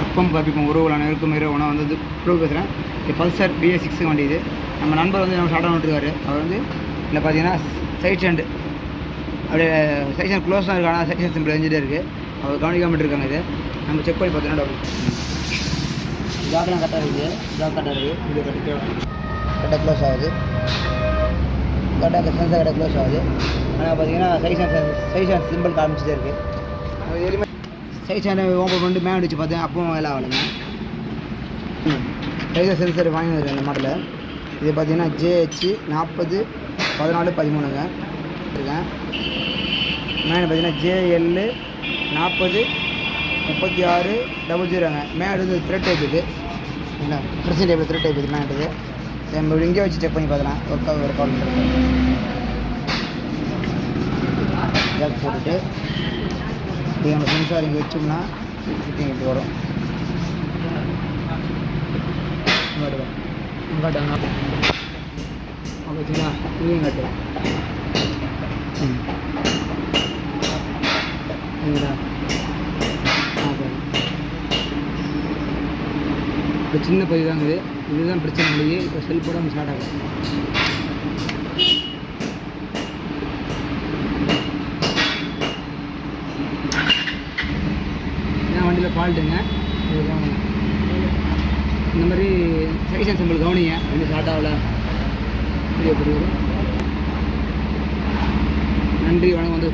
கற்பம் கற்பிக்கும் உறவுகளான இருக்கும் இரவுனா வந்து ப்ரூவ் பேசுகிறேன். இது பல்சர் BS6 வண்டி. இது நம்ம நண்பர் வந்து நம்ம ஷார்ட்டாக விட்டுருக்காரு. அவர் வந்து இல்லை பார்த்தீங்கன்னா சைட் ஸ்டாண்டு அப்படியே சைட் ஸ்டாண்ட் க்ளோஸ் தான் இருக்குது. ஆனால் சைட் ஸ்டாண்ட் சிம்பிள் எரிஞ்சிட்டே இருக்குது. அவர் கவனிக்காமல் இருக்காங்க. இது நம்ம செக் பண்ணி பார்த்தீங்கன்னா ஜாக்கெல்லாம் கரெக்டாக இருக்குது. ஜாக் கரெக்டாக இருக்குது. இது கரெக்டாக க்ளோஸ் ஆகுது. கரெக்டாக சென்சார் கரெக்டாக க்ளோஸ் ஆகுது. ஆனால் பார்த்தீங்கன்னா சைட் ஸ்டாண்ட் சிம்பிள் காமிச்சிட்டே இருக்குது. அது எதுவுமே சைட் ஸ்டாண்டை ஓப்பன் பண்ணிட்டு மேலே வச்சு பார்த்தேன். அப்பவும் வேலை ஆகலைங்க. டைசர் சென்சர் வாங்கினது இந்த மாடலில். இது பார்த்தீங்கன்னா JH 40 14 13ங்க இருக்கேன். மேலே பார்த்தீங்கன்னா JL 40 36 00ங்க. மேலே வந்து த்ரெட் டைப் இது இல்லை ஃப்ரெஷ் டைப்பில் த்ரெட் டைப் இது மேலே. நம்ம இங்கே வச்சு செக் பண்ணி பார்க்கலாம். ஒரு கால் ஜாக் போட்டுட்டு இப்படி நம்ம சென்சார் இங்கே வச்சோம்னா ஃபிட்டிங் இப்படி வரும். காட்டுங்க வச்சுங்களா இங்கேயும் காட்டுவோம். இப்போ சின்ன பதிவு தாங்க இது. இதுதான் பிரச்சனை இல்லையே. இப்போ செல்ஃபோட நம்ம ஸ்டார்ட் ஆகும். ஏன்னா வண்டியில் ஃபால்ட்டுங்க. இதுதான் இந்த மாதிரி சைஸ் சிம்பிள் கவனிங்க. வண்டி ஸ்டார்ட் ஆகல. வீடியோ போடுவோம். நன்றி, வணக்கம். வந்து